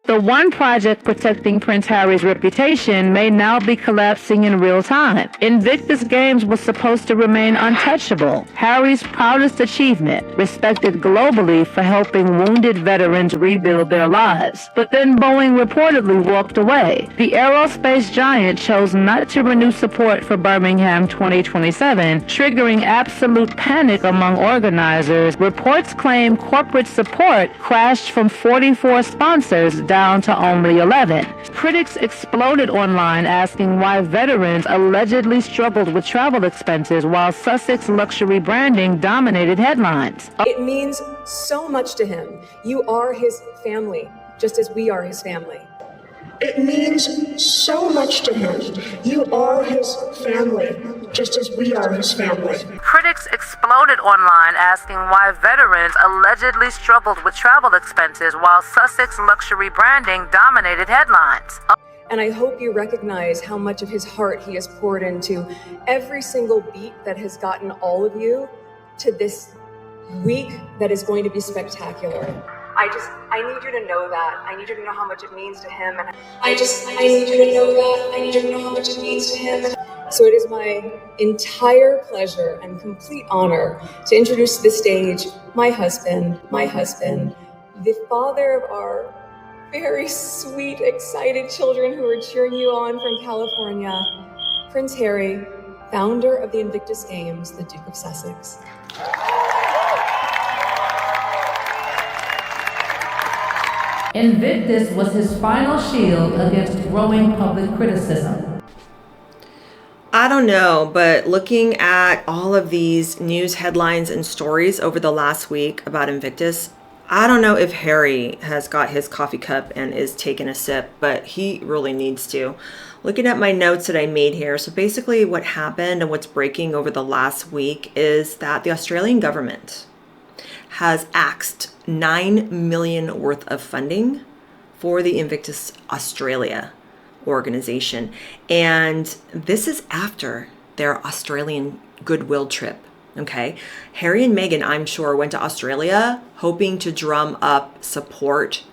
The one project protecting Prince Harry's reputation may now be collapsing in real time. Invictus Games was supposed to remain untouchable, Harry's proudest achievement, respected globally for helping wounded veterans rebuild their lives. But then Boeing reportedly walked away. The aerospace giant chose not to renew support for Birmingham 2027, triggering absolute panic among organizers. Reports claim corporate support crashed from 44 sponsors down to only 11. Critics exploded online asking why veterans allegedly struggled with travel expenses while Sussex luxury branding dominated headlines. It means so much to him. You are his family, just as we are his family. It means so much to him. You are his family, just as we are his family. Critics exploded online asking why veterans allegedly struggled with travel expenses while Sussex luxury branding dominated headlines. And I hope you recognize how much of his heart he has poured into every single beat that has gotten all of you to this week that is going to be spectacular. I need you to know that. I need you to know how much it means to him. And I need you to know that. I need you to know how much it means to him. So it is my entire pleasure and complete honor to introduce to the stage my husband, the father of our very sweet, excited children who are cheering you on from California, Prince Harry, founder of the Invictus Games, the Duke of Sussex. Invictus was his final shield against growing public criticism. I don't know, but looking at all of these news headlines and stories over the last week about Invictus, I don't know if Harry has got his coffee cup and is taking a sip, but he really needs to. Looking at my notes that I made here, so basically what happened and what's breaking over the last week is that the Australian government has axed $9 million worth of funding for the Invictus Australia organization. And this is after their Australian goodwill trip. Okay. Harry and Meghan, I'm sure, went to Australia hoping to drum up support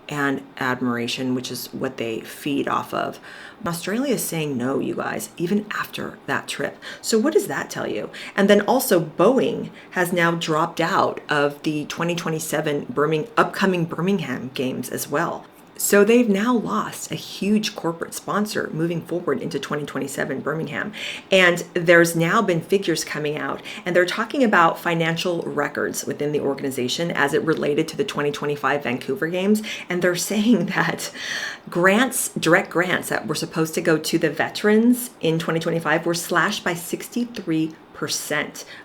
and admiration, which is what they feed off of. Australia is saying no, you guys, even after that trip. So what does that tell you? And then also Boeing has now dropped out of the 2027 upcoming Birmingham Games as well. So they've now lost a huge corporate sponsor moving forward into 2027 Birmingham. And there's now been figures coming out, and they're talking about financial records within the organization as it related to the 2025 Vancouver Games. And they're saying that direct grants that were supposed to go to the veterans in 2025 were slashed by 63%.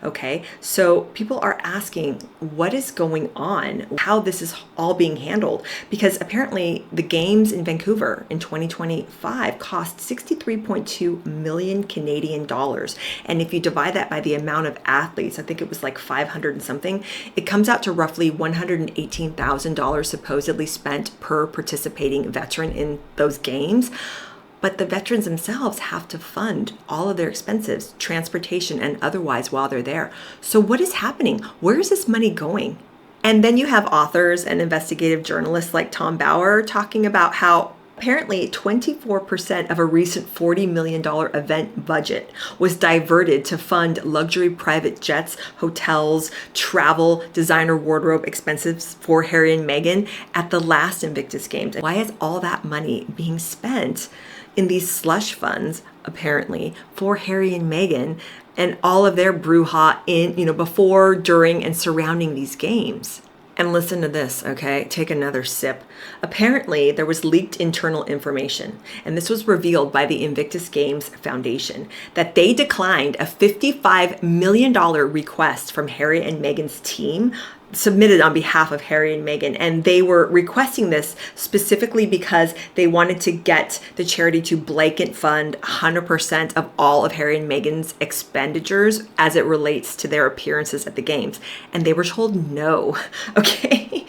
Okay, so people are asking what is going on, how this is all being handled, because apparently the games in Vancouver in 2025 cost 63.2 million Canadian dollars, and if you divide that by the amount of athletes, I think it was like 500 and something, it comes out to roughly $118,000 supposedly spent per participating veteran in those games. But the veterans themselves have to fund all of their expenses, transportation and otherwise while they're there. So what is happening? Where is this money going? And then you have authors and investigative journalists like Tom Bauer talking about how apparently 24% of a recent $40 million event budget was diverted to fund luxury private jets, hotels, travel, designer wardrobe expenses for Harry and Meghan at the last Invictus Games. Why is all that money being spent in these slush funds, apparently, for Harry and Meghan and all of their brouhaha before, during, and surrounding these games? And listen to this, okay? Take another sip. Apparently, there was leaked internal information, and this was revealed by the Invictus Games Foundation, that they declined a $55 million request from Harry and Meghan's team submitted on behalf of Harry and Meghan, and they were requesting this specifically because they wanted to get the charity to blanket fund 100% of all of Harry and Meghan's expenditures as it relates to their appearances at the games, and they were told no. Okay,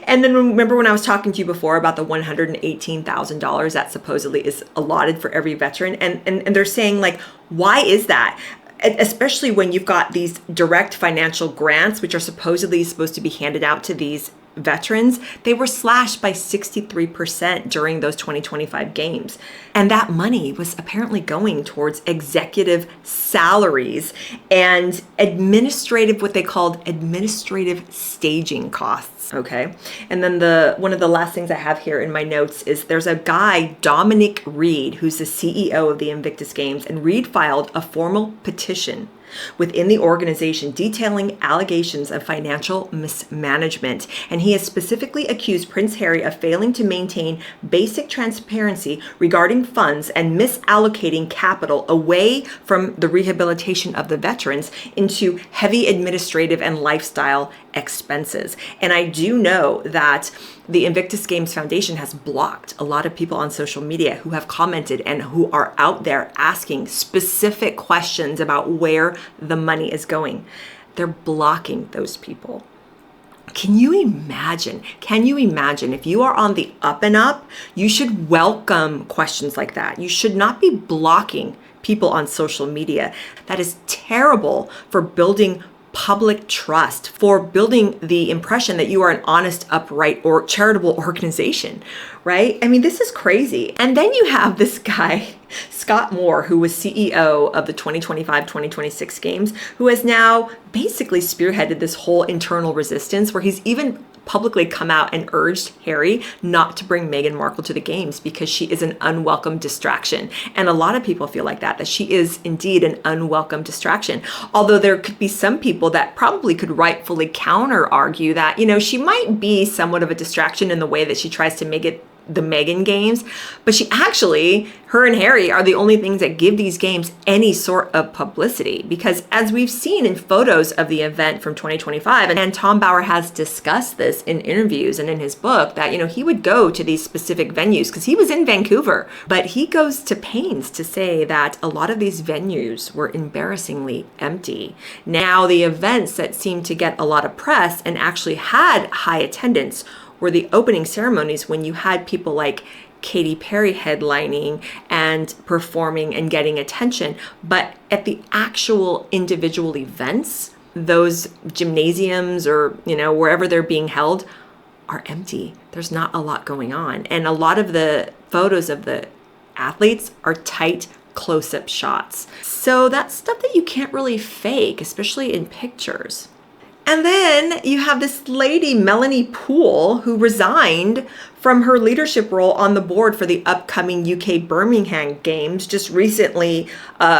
and then remember when I was talking to you before about the $118,000 that supposedly is allotted for every veteran, and they're saying, like, why is that? Especially when you've got these direct financial grants, which are supposedly supposed to be handed out to these veterans, they were slashed by 63% during those 2025 games. And that money was apparently going towards executive salaries and what they called administrative staging costs. Okay. And then one of the last things I have here in my notes is there's a guy, Dominic Reed, who's the CEO of the Invictus Games, and Reed filed a formal petition within the organization detailing allegations of financial mismanagement. And he has specifically accused Prince Harry of failing to maintain basic transparency regarding funds and misallocating capital away from the rehabilitation of the veterans into heavy administrative and lifestyle expenses. And I do know that the Invictus Games Foundation has blocked a lot of people on social media who have commented and who are out there asking specific questions about where the money is going. They're blocking those people. Can you imagine if you are on the up and up, you should welcome questions like that. You should not be blocking people on social media. That is terrible for building public trust, for building the impression that you are an honest, upright, or charitable organization, right? I mean, this is crazy. And then you have this guy, Scott Moore, who was CEO of the 2025-2026 games, who has now basically spearheaded this whole internal resistance where he's even publicly come out and urged Harry not to bring Meghan Markle to the games because she is an unwelcome distraction. And a lot of people feel like that she is indeed an unwelcome distraction. Although there could be some people that probably could rightfully counter argue that, she might be somewhat of a distraction in the way that she tries to make it the Meghan games, but her and Harry are the only things that give these games any sort of publicity. Because as we've seen in photos of the event from 2025, and Tom Bauer has discussed this in interviews and in his book, that, he would go to these specific venues because he was in Vancouver, but he goes to pains to say that a lot of these venues were embarrassingly empty. Now, the events that seemed to get a lot of press and actually had high attendance were the opening ceremonies when you had people like Katy Perry headlining and performing and getting attention. But at the actual individual events, those gymnasiums or, wherever they're being held are empty. There's not a lot going on. And a lot of the photos of the athletes are tight close-up shots. So that's stuff that you can't really fake, especially in pictures. And then you have this lady, Melanie Poole, who resigned from her leadership role on the board for the upcoming UK Birmingham Games, just recently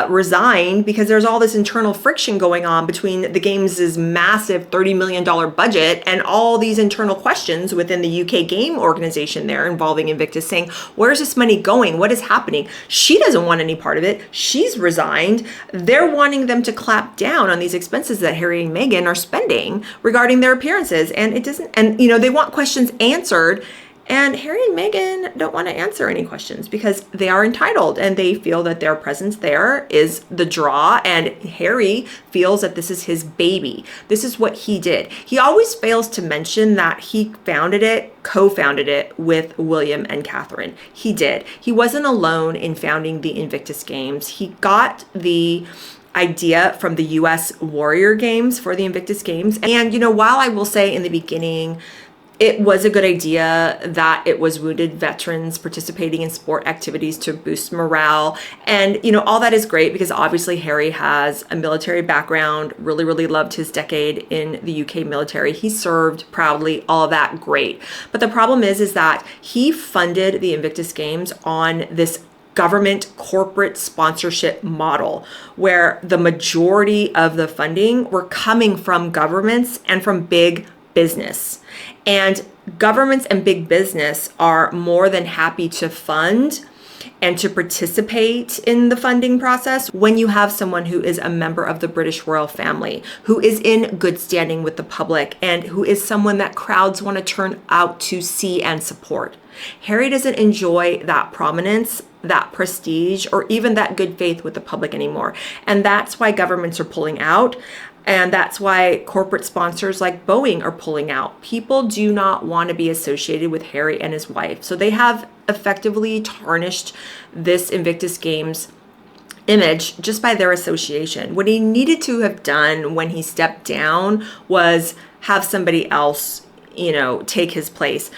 resigned because there's all this internal friction going on between the Games' massive $30 million budget and all these internal questions within the UK game organization there involving Invictus, saying, where's this money going? What is happening? She doesn't want any part of it. She's resigned. They're wanting them to clap down on these expenses that Harry and Meghan are spending regarding their appearances. And it doesn't, and they want questions answered. And Harry and Meghan don't want to answer any questions because they are entitled and they feel that their presence there is the draw. And Harry feels that this is his baby. This is what he did. He always fails to mention that he co-founded it with William and Catherine. He did. He wasn't alone in founding the Invictus Games. He got the idea from the US Warrior Games for the Invictus Games. And, while I will say in the beginning, it was a good idea that it was wounded veterans participating in sport activities to boost morale. And, all that is great because obviously Harry has a military background, really, really loved his decade in the UK military. He served proudly, all of that, great. But the problem is that he funded the Invictus Games on this government corporate sponsorship model where the majority of the funding were coming from governments and from big business. And governments and big business are more than happy to fund and to participate in the funding process when you have someone who is a member of the British royal family, who is in good standing with the public, and who is someone that crowds want to turn out to see and support. Harry doesn't enjoy that prominence, that prestige, or even that good faith with the public anymore. And that's why governments are pulling out. And that's why corporate sponsors like Boeing are pulling out. People do not want to be associated with Harry and his wife. So they have effectively tarnished this Invictus Games image just by their association. What he needed to have done when he stepped down was have somebody else take his place.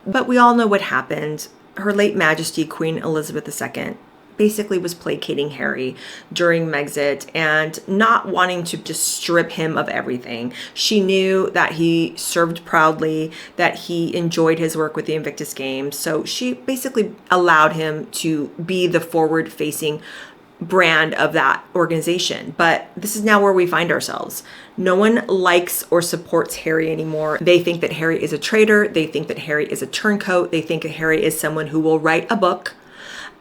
But we all know what happened. Her late Majesty, Queen Elizabeth II, basically was placating Harry during Megxit and not wanting to just strip him of everything. She knew that he served proudly, that he enjoyed his work with the Invictus Games. So she basically allowed him to be the forward-facing brand of that organization. But this is now where we find ourselves. No one likes or supports Harry anymore. They think that Harry is a traitor. They think that Harry is a turncoat. They think that Harry is someone who will write a book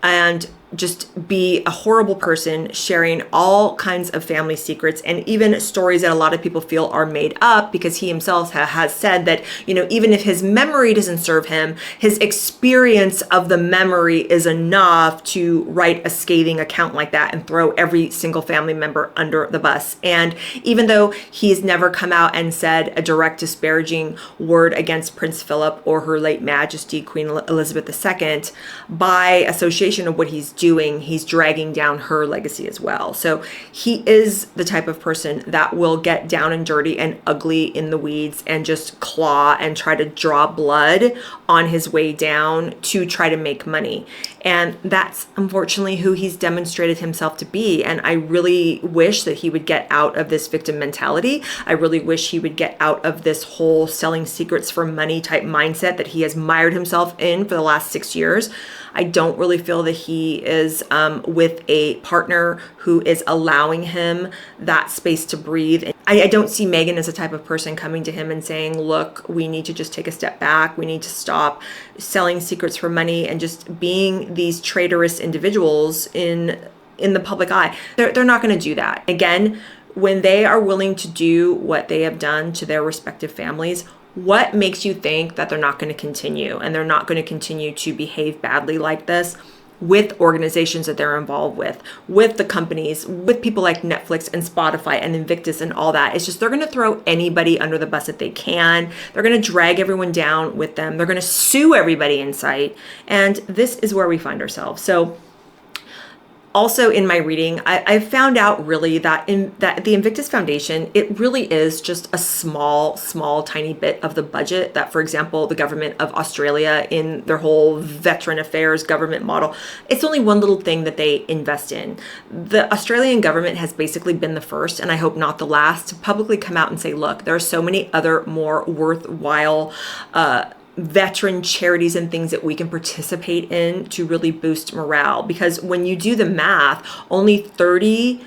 and just be a horrible person, sharing all kinds of family secrets and even stories that a lot of people feel are made up, because he himself has said that, even if his memory doesn't serve him, his experience of the memory is enough to write a scathing account like that and throw every single family member under the bus. And even though he's never come out and said a direct disparaging word against Prince Philip or Her late Majesty Queen Elizabeth II, by association of what he's doing, he's dragging down her legacy as well. So he is the type of person that will get down and dirty and ugly in the weeds and just claw and try to draw blood on his way down to try to make money. And that's unfortunately who he's demonstrated himself to be. And I really wish that he would get out of this victim mentality. I really wish he would get out of this whole selling secrets for money type mindset that he has mired himself in for the last 6 years. I don't really feel that he is with a partner who is allowing him that space to breathe. I don't see Meghan as a type of person coming to him and saying, look, we need to just take a step back. We need to stop selling secrets for money and just being these traitorous individuals in the public eye. They're not going to do that. Again, when they are willing to do what they have done to their respective families, what makes you think that they're not going to continue, and they're not going to continue to behave badly like this with organizations that they're involved with the companies, with people like Netflix and Spotify and Invictus and all that? It's just they're going to throw anybody under the bus that they can. They're going to drag everyone down with them. They're going to sue everybody in sight. And this is where we find ourselves. So also in my reading, I found out really that the Invictus Foundation, it really is just a small, tiny bit of the budget that, for example, the government of Australia in their whole veteran affairs government model, it's only one little thing that they invest in. The Australian government has basically been the first, and I hope not the last, to publicly come out and say, look, there are so many other more worthwhile veteran charities and things that we can participate in to really boost morale. Because when you do the math, only 30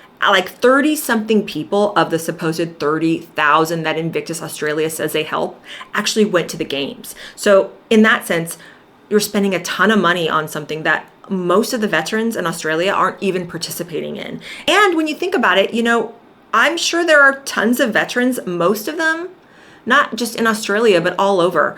something people of the supposed 30,000 that Invictus Australia says they help actually went to the games. So in that sense, you're spending a ton of money on something that most of the veterans in Australia aren't even participating in. And when you think about it, I'm sure there are tons of veterans, most of them, not just in Australia, but all over.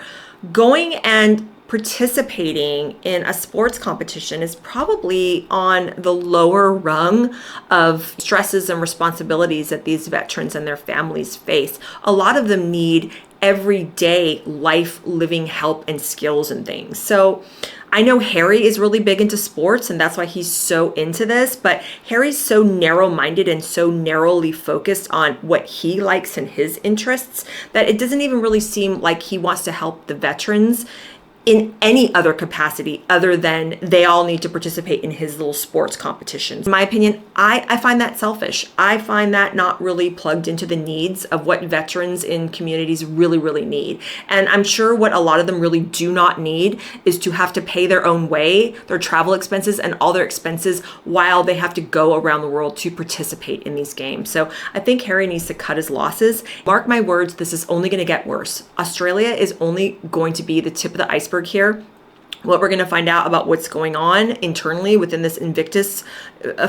Going and participating in a sports competition is probably on the lower rung of stresses and responsibilities that these veterans and their families face. A lot of them need everyday life living help and skills and things. So I know Harry is really big into sports, and that's why he's so into this, but Harry's so narrow-minded and so narrowly focused on what he likes and his interests that it doesn't even really seem like he wants to help the veterans in any other capacity other than they all need to participate in his little sports competitions. In my opinion, I find that selfish. I find that not really plugged into the needs of what veterans in communities really, really need. And I'm sure what a lot of them really do not need is to have to pay their own way, their travel expenses and all their expenses while they have to go around the world to participate in these games. So I think Harry needs to cut his losses. Mark my words, this is only going to get worse. Australia is only going to be the tip of the iceberg here. What we're going to find out about what's going on internally within this Invictus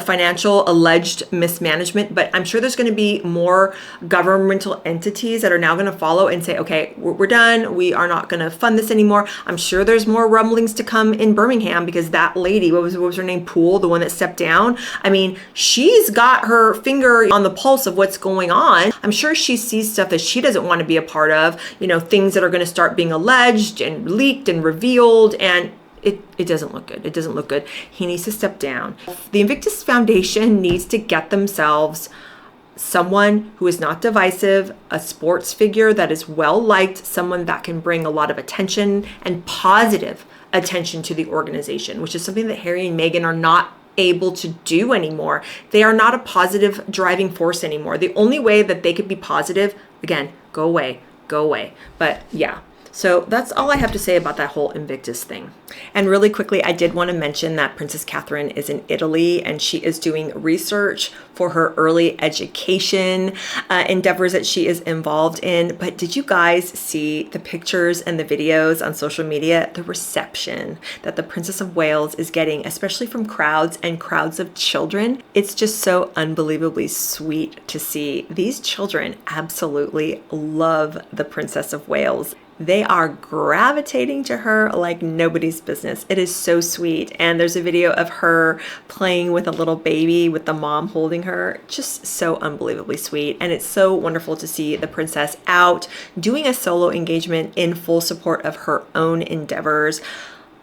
financial alleged mismanagement, but I'm sure there's going to be more governmental entities that are now going to follow and say, okay, we're done. We are not going to fund this anymore. I'm sure there's more rumblings to come in Birmingham because that lady, what was her name? Poole, the one that stepped down. I mean, she's got her finger on the pulse of what's going on. I'm sure she sees stuff that she doesn't want to be a part of, things that are going to start being alleged and leaked and revealed, and it doesn't look good. It doesn't look good. He needs to step down. The Invictus Foundation needs to get themselves someone who is not divisive, a sports figure that is well liked, someone that can bring a lot of attention and positive attention to the organization, which is something that Harry and Meghan are not able to do anymore. They are not a positive driving force anymore. The only way that they could be positive, again, go away. But yeah. So that's all I have to say about that whole Invictus thing. And really quickly, I did want to mention that Princess Catherine is in Italy and she is doing research for her early education endeavors that she is involved in. But did you guys see the pictures and the videos on social media? The reception that the Princess of Wales is getting, especially from crowds and crowds of children. It's just so unbelievably sweet to see. These children absolutely love the Princess of Wales. They are gravitating to her like nobody's business. It is so sweet. And there's a video of her playing with a little baby with the mom holding her. Just so unbelievably sweet. And it's so wonderful to see the princess out doing a solo engagement in full support of her own endeavors.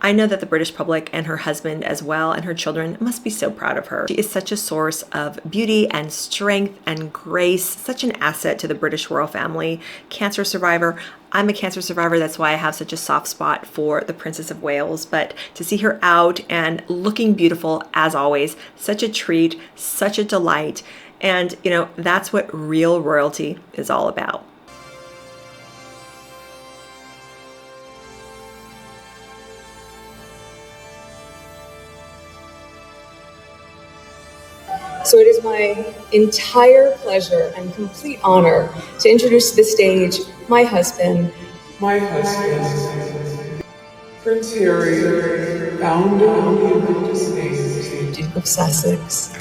I know that the British public and her husband as well and her children must be so proud of her. She is such a source of beauty and strength and grace, such an asset to the British royal family. Cancer survivor. I'm a cancer survivor. That's why I have such a soft spot for the Princess of Wales. But to see her out and looking beautiful as always, such a treat, such a delight. And, you know, that's what real royalty is all about. So it is my entire pleasure and complete honor to introduce to the stage my husband, Prince Harry, founder of the Invictus Games, Duke of Sussex.